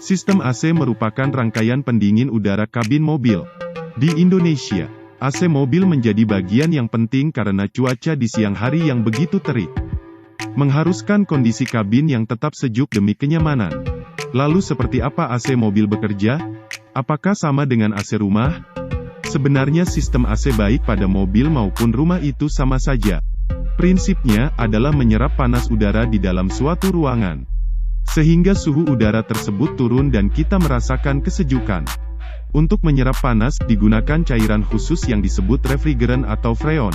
Sistem AC merupakan rangkaian pendingin udara kabin mobil. Di Indonesia, AC mobil menjadi bagian yang penting karena cuaca di siang hari yang begitu terik, mengharuskan kondisi kabin yang tetap sejuk demi kenyamanan. Lalu seperti apa AC mobil bekerja? Apakah sama dengan AC rumah? Sebenarnya sistem AC baik pada mobil maupun rumah itu sama saja. Prinsipnya adalah menyerap panas udara di dalam suatu ruangan, sehingga suhu udara tersebut turun dan kita merasakan kesejukan. Untuk menyerap panas, digunakan cairan khusus yang disebut refrigeran atau freon.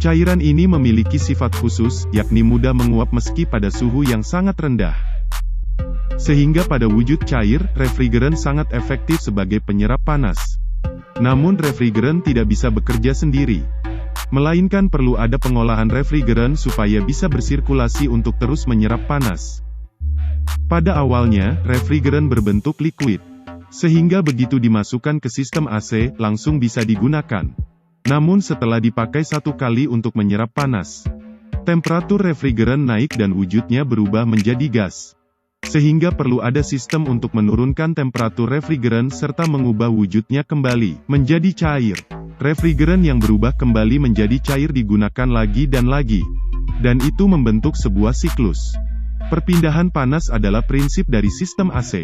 Cairan ini memiliki sifat khusus, yakni mudah menguap meski pada suhu yang sangat rendah. Sehingga pada wujud cair, refrigeran sangat efektif sebagai penyerap panas. Namun refrigeran tidak bisa bekerja sendiri, melainkan perlu ada pengolahan refrigeran supaya bisa bersirkulasi untuk terus menyerap panas. Pada awalnya, refrigeran berbentuk liquid, sehingga begitu dimasukkan ke sistem AC, langsung bisa digunakan. Namun setelah dipakai satu kali untuk menyerap panas, temperatur refrigeran naik dan wujudnya berubah menjadi gas. Sehingga perlu ada sistem untuk menurunkan temperatur refrigeran serta mengubah wujudnya kembali menjadi cair. Refrigeran yang berubah kembali menjadi cair digunakan lagi, dan itu membentuk sebuah siklus. Perpindahan panas adalah prinsip dari sistem AC.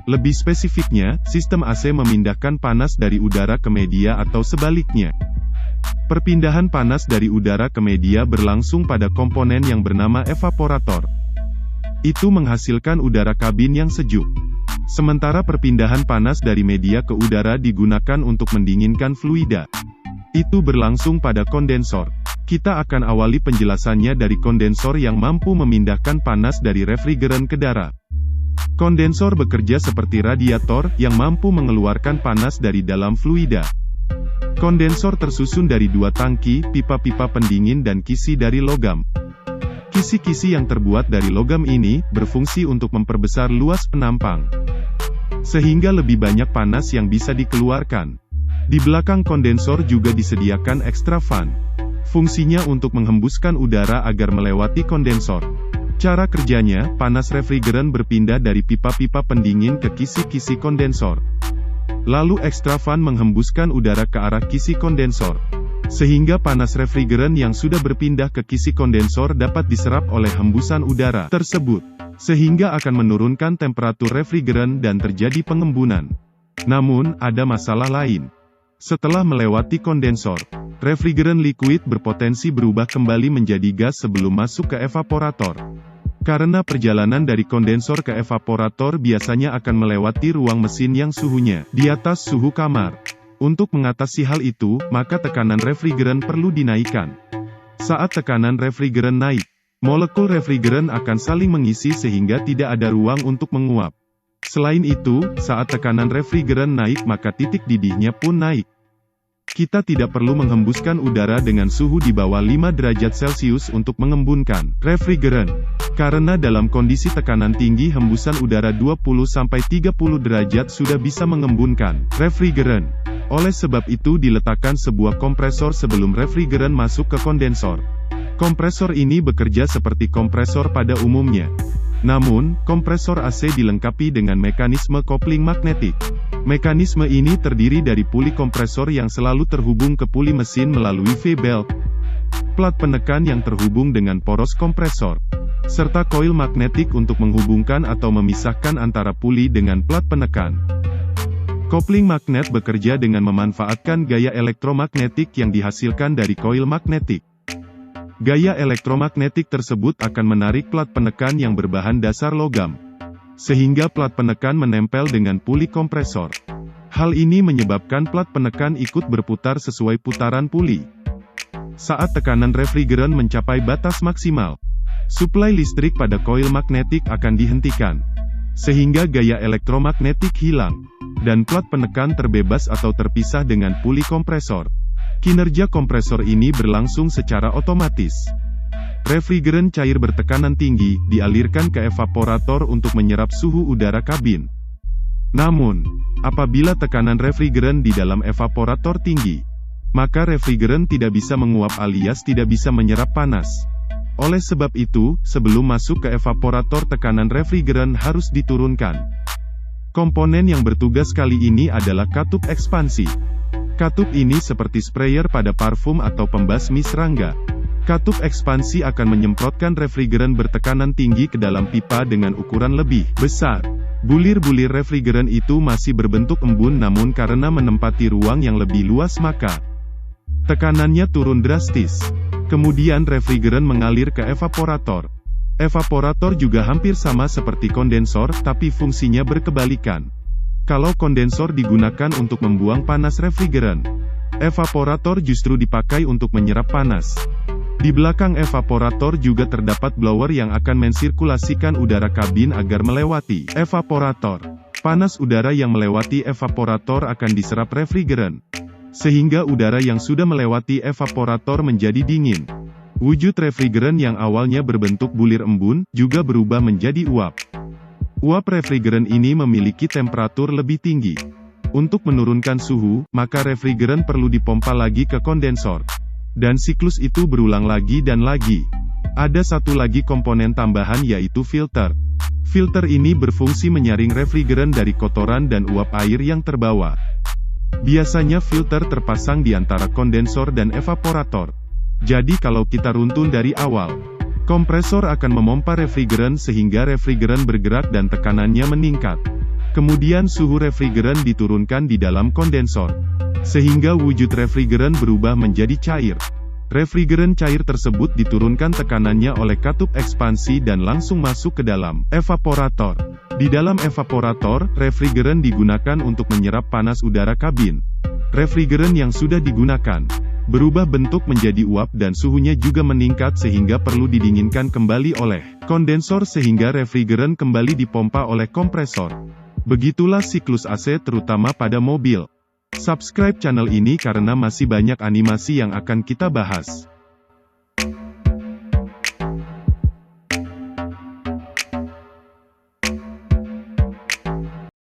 Lebih spesifiknya, sistem AC memindahkan panas dari udara ke media atau sebaliknya. Perpindahan panas dari udara ke media berlangsung pada komponen yang bernama evaporator. Itu menghasilkan udara kabin yang sejuk. Sementara perpindahan panas dari media ke udara digunakan untuk mendinginkan fluida. Itu berlangsung pada kondensor. Kita akan awali penjelasannya dari kondensor yang mampu memindahkan panas dari refrigeran ke darat. Kondensor bekerja seperti radiator, yang mampu mengeluarkan panas dari dalam fluida. Kondensor tersusun dari dua tangki, pipa-pipa pendingin dan kisi dari logam. Kisi-kisi yang terbuat dari logam ini, berfungsi untuk memperbesar luas penampang, sehingga lebih banyak panas yang bisa dikeluarkan. Di belakang kondensor juga disediakan extra fan. Fungsinya untuk menghembuskan udara agar melewati kondensor. Cara kerjanya, panas refrigeran berpindah dari pipa-pipa pendingin ke kisi-kisi kondensor. Lalu extra fan menghembuskan udara ke arah kisi kondensor, sehingga panas refrigeran yang sudah berpindah ke kisi kondensor dapat diserap oleh hembusan udara tersebut, sehingga akan menurunkan temperatur refrigeran dan terjadi pengembunan. Namun, ada masalah lain. Setelah melewati kondensor, refrigeran liquid berpotensi berubah kembali menjadi gas sebelum masuk ke evaporator. Karena perjalanan dari kondensor ke evaporator biasanya akan melewati ruang mesin yang suhunya di atas suhu kamar. Untuk mengatasi hal itu, maka tekanan refrigeran perlu dinaikkan. Saat tekanan refrigeran naik, molekul refrigeran akan saling mengisi sehingga tidak ada ruang untuk menguap. Selain itu, saat tekanan refrigeran naik maka titik didihnya pun naik. Kita tidak perlu menghembuskan udara dengan suhu di bawah 5 derajat Celcius untuk mengembunkan refrigeran. Karena dalam kondisi tekanan tinggi hembusan udara 20-30 derajat sudah bisa mengembunkan refrigeran. Oleh sebab itu diletakkan sebuah kompresor sebelum refrigeran masuk ke kondensor. Kompresor ini bekerja seperti kompresor pada umumnya. Namun, kompresor AC dilengkapi dengan mekanisme kopling magnetik. Mekanisme ini terdiri dari puli kompresor yang selalu terhubung ke puli mesin melalui V-belt, plat penekan yang terhubung dengan poros kompresor, serta koil magnetik untuk menghubungkan atau memisahkan antara puli dengan plat penekan. Kopling magnet bekerja dengan memanfaatkan gaya elektromagnetik yang dihasilkan dari koil magnetik. Gaya elektromagnetik tersebut akan menarik plat penekan yang berbahan dasar logam, sehingga plat penekan menempel dengan puli kompresor. Hal ini menyebabkan plat penekan ikut berputar sesuai putaran puli. Saat tekanan refrigeran mencapai batas maksimal, suplai listrik pada koil magnetik akan dihentikan, sehingga gaya elektromagnetik hilang, dan plat penekan terbebas atau terpisah dengan puli kompresor. Kinerja kompresor ini berlangsung secara otomatis. Refrigeran cair bertekanan tinggi dialirkan ke evaporator untuk menyerap suhu udara kabin. Namun, apabila tekanan refrigeran di dalam evaporator tinggi, maka refrigeran tidak bisa menguap alias tidak bisa menyerap panas. Oleh sebab itu, sebelum masuk ke evaporator tekanan refrigeran harus diturunkan. Komponen yang bertugas kali ini adalah katup ekspansi. Katup ini seperti sprayer pada parfum atau pembasmi serangga. Katup ekspansi akan menyemprotkan refrigeran bertekanan tinggi ke dalam pipa dengan ukuran lebih besar. Bulir-bulir refrigeran itu masih berbentuk embun, namun karena menempati ruang yang lebih luas maka tekanannya turun drastis. Kemudian refrigeran mengalir ke evaporator. Evaporator juga hampir sama seperti kondensor, tapi fungsinya berkebalikan. Kalau kondensor digunakan untuk membuang panas refrigeran, evaporator justru dipakai untuk menyerap panas. Di belakang evaporator juga terdapat blower yang akan mensirkulasikan udara kabin agar melewati evaporator. Panas udara yang melewati evaporator akan diserap refrigeran, sehingga udara yang sudah melewati evaporator menjadi dingin. Wujud refrigeran yang awalnya berbentuk bulir embun, juga berubah menjadi uap. Uap refrigeran ini memiliki temperatur lebih tinggi. Untuk menurunkan suhu, maka refrigeran perlu dipompa lagi ke kondensor. Dan siklus itu berulang lagi dan lagi. Ada satu lagi komponen tambahan, yaitu filter. Filter ini berfungsi menyaring refrigeran dari kotoran dan uap air yang terbawa. Biasanya filter terpasang di antara kondensor dan evaporator. Jadi kalau kita runtun dari awal, kompresor akan memompa refrigeran sehingga refrigeran bergerak dan tekanannya meningkat. Kemudian suhu refrigeran diturunkan di dalam kondensor, sehingga wujud refrigeran berubah menjadi cair. Refrigeran cair tersebut diturunkan tekanannya oleh katup ekspansi dan langsung masuk ke dalam evaporator. Di dalam evaporator, refrigeran digunakan untuk menyerap panas udara kabin. Refrigeran yang sudah digunakan berubah bentuk menjadi uap dan suhunya juga meningkat sehingga perlu didinginkan kembali oleh kondensor sehingga refrigeran kembali dipompa oleh kompresor. Begitulah siklus AC terutama pada mobil. Subscribe channel ini karena masih banyak animasi yang akan kita bahas.